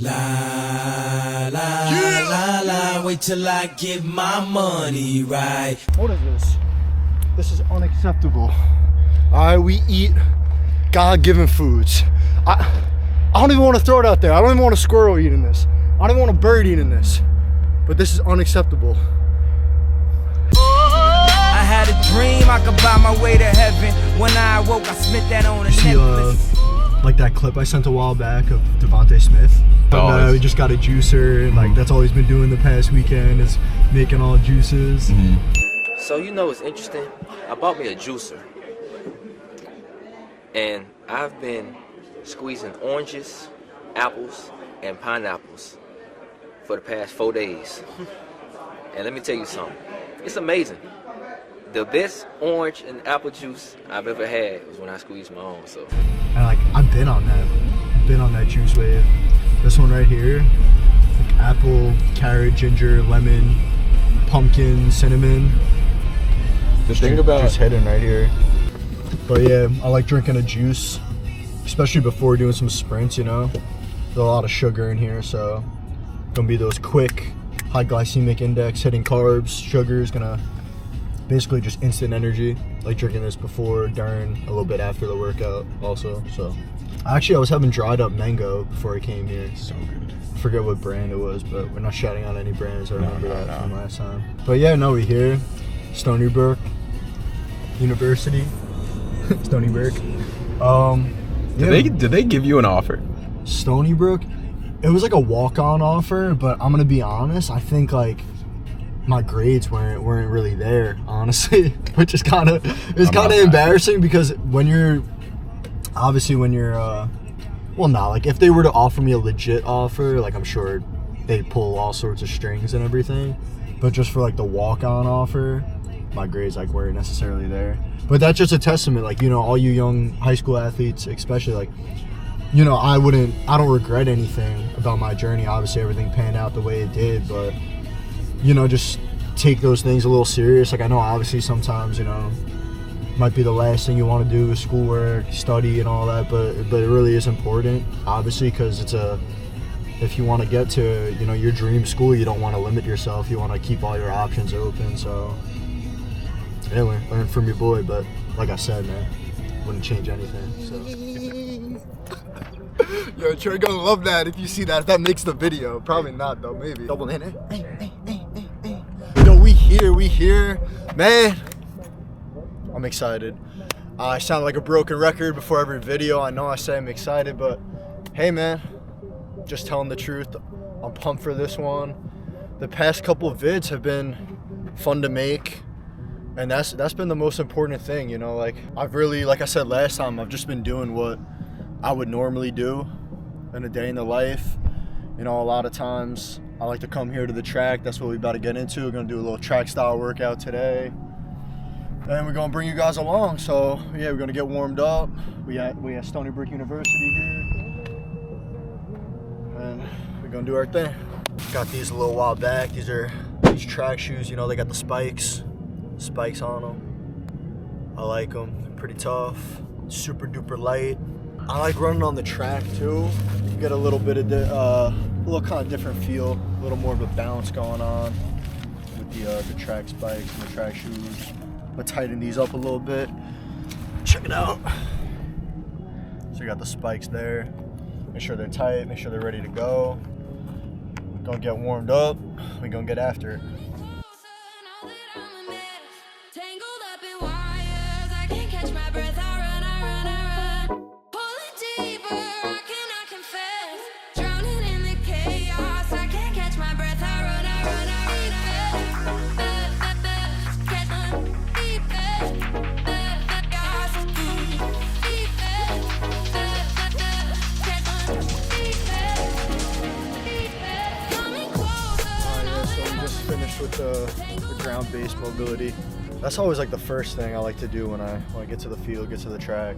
La la la la, wait till I get my money right. What is this? This is unacceptable. Alright, we eat God-given foods. I don't even want to throw it out there. I don't even want a squirrel eating this. I don't even want a bird eating this. But this is unacceptable. I had a dream I could buy my way to heaven. When I awoke, I spent that on a necklace. Like that clip I sent a while back of Devontae Smith. We just got a juicer, and like that's all he's been doing the past weekend is making all juices. So you know what's interesting? I bought me a juicer. And I've been squeezing oranges, apples, and pineapples for the past 4 days. And let me tell you something. It's amazing. The best orange and apple juice I've ever had was when I squeezed my own. So, and like I've been on that juice wave. This one right here, like apple, carrot, ginger, lemon, pumpkin, cinnamon. The thing about just hitting right here. But yeah, I like drinking a juice, especially before doing some sprints. You know, there's a lot of sugar in here, so gonna be those quick, high glycemic index, hitting carbs. Sugar is gonna basically just instant energy. Like drinking this before, during, a little bit after the workout also. So actually I was having dried up mango before I came here. So good. I forget what brand it was, but we're not shouting out any brands. I remember that from last time. But yeah, no, we here, Stony Brook University. Stony Brook. Did they give you an offer? Stony Brook, it was like a walk-on offer, but I'm gonna be honest, I think like my grades weren't really there, honestly, which is kind of embarrassing because when you're well, not like if they were to offer me a legit offer, like I'm sure they'd pull all sorts of strings and everything, but just for like the walk-on offer, my grades like weren't necessarily there. But that's just a testament, like, you know, all you young high school athletes, especially, like, you know, I don't regret anything about my journey. Obviously everything panned out the way it did, but you know, just take those things a little serious. Like I know obviously sometimes, you know, might be the last thing you want to do is schoolwork, study and all that, but it really is important, obviously, because if you want to get to, you know, your dream school, you don't want to limit yourself. You want to keep all your options open. So yeah, learn from your boy, but like I said, man, wouldn't change anything. So yo, Trey gonna love that if you see that. If that makes the video, probably not though. Maybe double in it. Yo, we here, man. I'm excited. I sound like a broken record before every video. I know I say I'm excited, but hey, man, just telling the truth. I'm pumped for this one. The past couple of vids have been fun to make. And that's been the most important thing, you know, like I've really, like I said last time, I've just been doing what I would normally do in a day in the life. You know, a lot of times I like to come here to the track. That's what we're about to get into. We're gonna do a little track style workout today. And we're gonna bring you guys along. So yeah, we're gonna get warmed up. We at Stony Brook University here. And we're gonna do our thing. Got these a little while back. These track shoes, you know, they got the spikes on them. I like them. They're pretty tough. Super duper light. I like running on the track too. You get a little bit of a little kind of different feel, a little more of a bounce going on with the track spikes and the track shoes. But tighten these up a little bit. Check it out. So you got the spikes there. Make sure they're tight. Make sure they're ready to go. Gonna get warmed up. We're gonna get after it. With the ground-based mobility. That's always like the first thing I like to do when I get to the field, get to the track,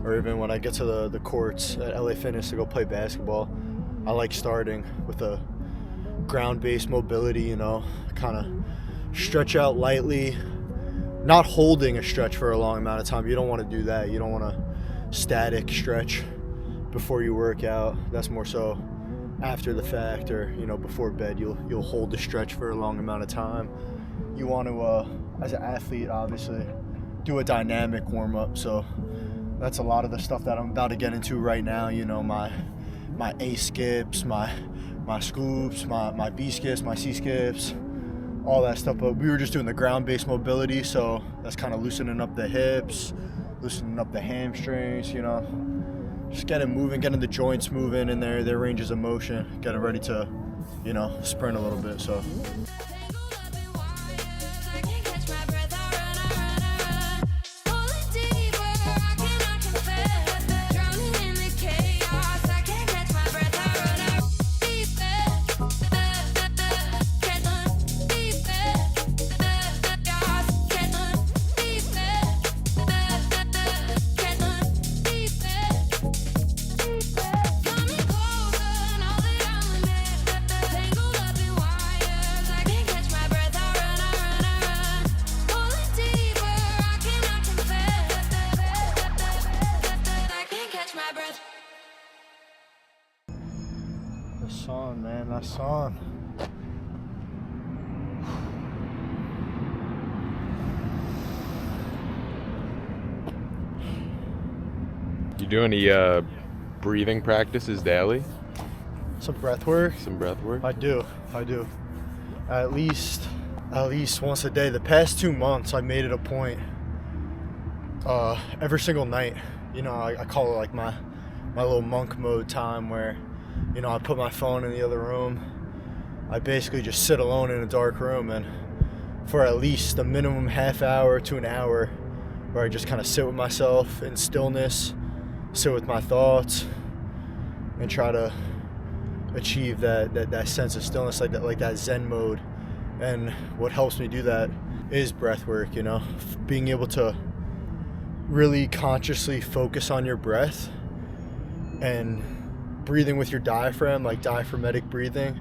or even when I get to the courts at LA Fitness to go play basketball. I like starting with a ground-based mobility, you know, kind of stretch out lightly, not holding a stretch for a long amount of time. You don't want to do that. You don't want to static stretch before you work out. That's more so after the fact, or before bed, you'll hold the stretch for a long amount of time. You want to, as an athlete, obviously, do a dynamic warm up. So that's a lot of the stuff that I'm about to get into right now. My A skips, my scoops, my B skips, my C skips, all that stuff. But we were just doing the ground-based mobility, so that's kind of loosening up the hips, loosening up the hamstrings, just getting moving, getting the joints moving in their ranges of motion, getting ready to, sprint a little bit. So. The sun, man, that sun. You do any breathing practices daily? Some breath work? Some breath work? I do. At least once a day. The past 2 months, I made it a point every single night. I call it like my little monk mode time where, I put my phone in the other room. I basically just sit alone in a dark room, and for at least a minimum half hour to an hour, where I just kind of sit with myself in stillness, sit with my thoughts, and try to achieve that sense of stillness, like that Zen mode. And what helps me do that is breath work, being able to really consciously focus on your breath and breathing with your diaphragm, like diaphragmatic breathing,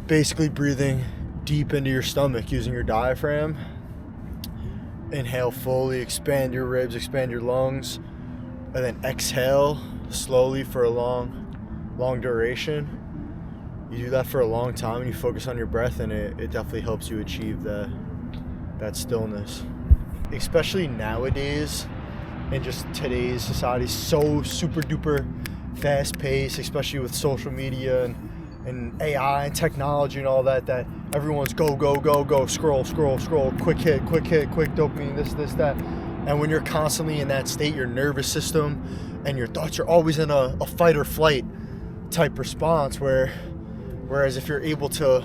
basically breathing deep into your stomach using your diaphragm. Inhale fully, expand your ribs, expand your lungs, and then exhale slowly for a long duration. You do that for a long time and you focus on your breath, and it definitely helps you achieve that stillness. Especially nowadays, in just today's society, so super duper fast paced, especially with social media and AI and technology and all that everyone's go, scroll, quick hit, quick dopamine, this, that. And when you're constantly in that state, your nervous system and your thoughts are always in a fight or flight type response, whereas if you're able to,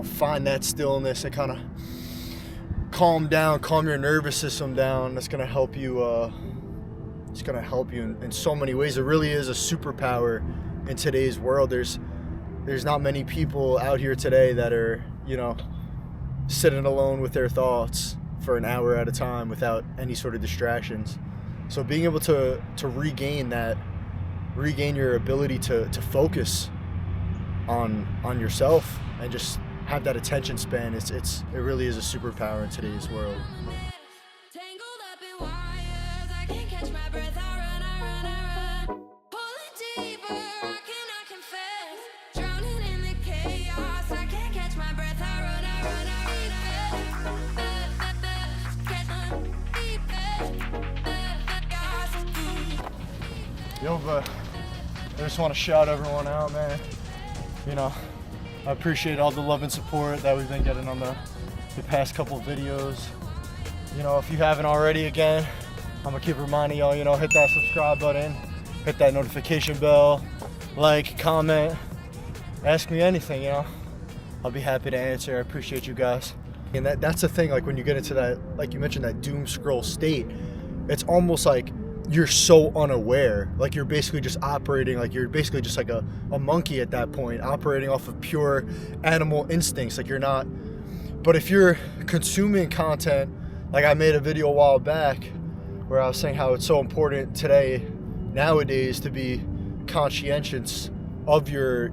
find that stillness and kind of calm your nervous system down, that's going to help you in so many ways. It really is a superpower in today's world. There's not many people out here today that are, sitting alone with their thoughts for an hour at a time without any sort of distractions. So being able to regain your ability to focus on yourself and just have that attention span, it really is a superpower in today's world. Yo, but I just want to shout everyone out, man. I appreciate all the love and support that we've been getting on the past couple of videos. If you haven't already, again, I'm gonna keep reminding y'all, hit that subscribe button, hit that notification bell, like, comment, ask me anything, I'll be happy to answer. I appreciate you guys. And that's the thing, like when you get into that, like you mentioned, that doom scroll state, it's almost like you're so unaware, like you're basically just operating, like you're basically just like a monkey at that point, operating off of pure animal instincts, like you're not. But if you're consuming content, like I made a video a while back where I was saying how it's so important today, nowadays, to be conscientious of your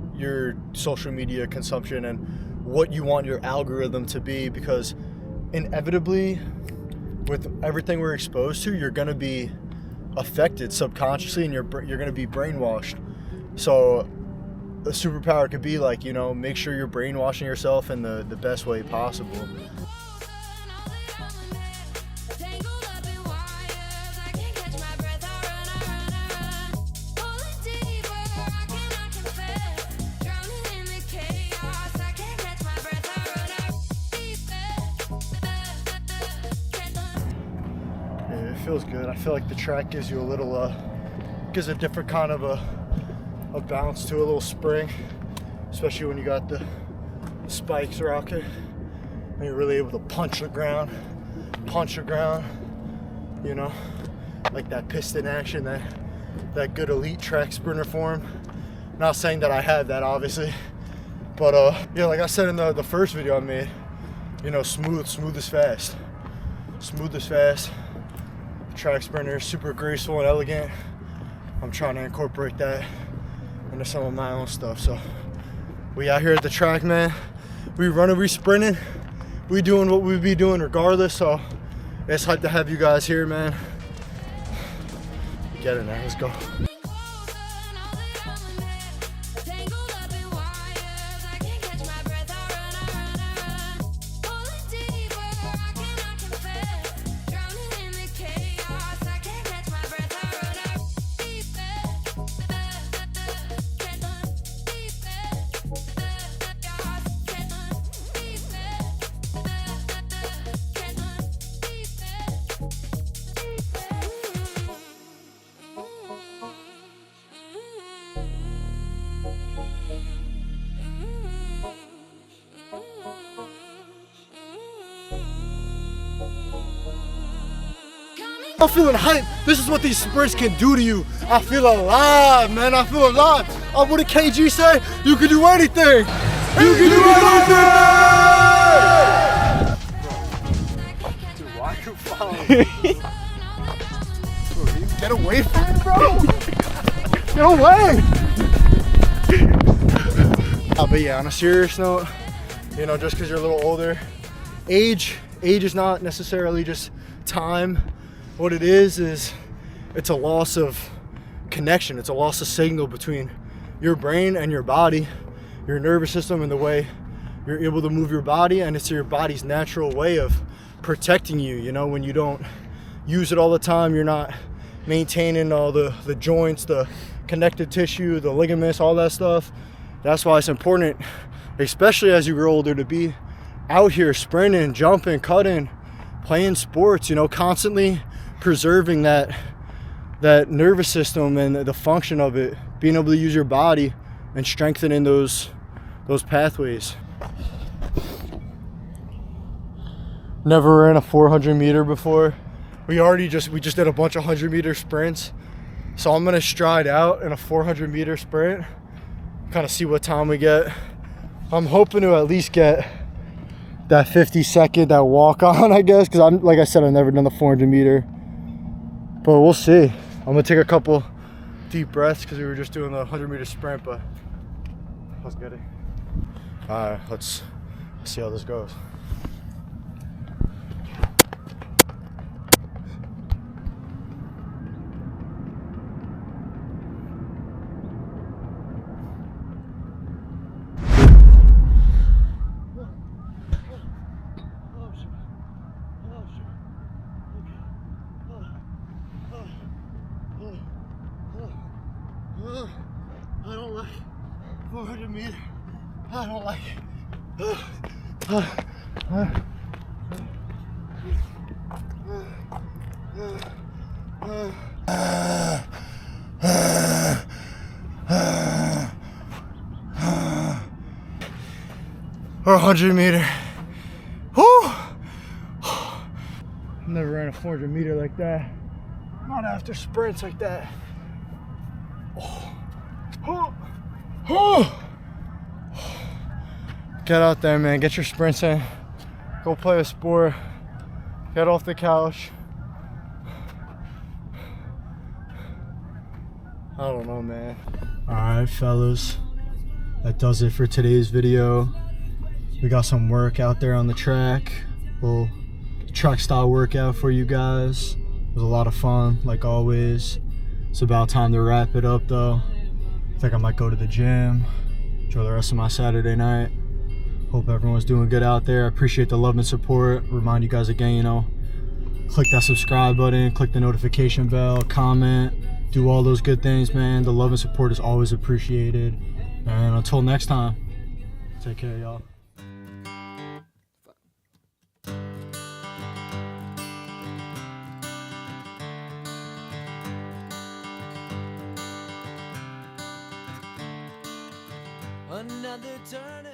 social media consumption and what you want your algorithm to be, because inevitably with everything we're exposed to, you're going to be affected subconsciously and you're going to be brainwashed. So a superpower could be like, you know, make sure you're brainwashing yourself in the best way possible. It feels good. I feel like the track gives you a little, gives a different kind of a bounce to a little spring, especially when you got the spikes rocking and you're really able to punch the ground, you know, like that piston action, that good elite track sprinter form. Not saying that I have that, obviously, but yeah, like I said in the first video I made, you know, smooth is fast. Track sprinter, super graceful and elegant. I'm trying to incorporate that into some of my own stuff. So we out here at the track, man. We running, we sprinting, we doing what we be doing regardless. So it's hype to have you guys here, man. Get it, man. Let's go. I'm feeling hype. This is what these sprints can do to you. I feel alive, man. I feel alive. What did KG say? You can do anything. You can do anything. Dude, why are you following me? Get away from me, bro. Get away. But yeah, on a serious note, you know, just because you're a little older, age is not necessarily just time. What it is it's a loss of connection. It's a loss of signal between your brain and your body, your nervous system, and the way you're able to move your body. And it's your body's natural way of protecting you. You know, when you don't use it all the time, you're not maintaining all the joints, the connective tissue, the ligaments, all that stuff. That's why it's important, especially as you grow older, to be out here sprinting, jumping, cutting, playing sports, you know, constantly preserving that nervous system and the function of it, being able to use your body and strengthening those pathways. Never ran a 400 meter before. We just did a bunch of 100-meter sprints. So I'm gonna stride out in a 400-meter sprint, kind of see what time we get. I'm hoping to at least get that 50-second, that walk on, I guess, because like I said, I've never done the 400-meter. But we'll see. I'm gonna take a couple deep breaths because we were just doing the 100-meter sprint, but let's get it. All right, let's see how this goes. I don't like 400 meters. I don't like it. 100 meter. Whew. Never ran a 400 meter like that. Not after sprints like that. Get out there, man. Get your sprints in. Go play a sport. Get off the couch. I don't know, man. All right, fellas. That does it for today's video. We got some work out there on the track. Little track style workout for you guys. It was a lot of fun, like always. It's about time to wrap it up, though. I think I might go to the gym, enjoy the rest of my Saturday night. Hope everyone's doing good out there. I appreciate the love and support. Remind you guys again, you know, click that subscribe button, click the notification bell, comment, do all those good things, man. The love and support is always appreciated. And until next time, take care, y'all. Another turn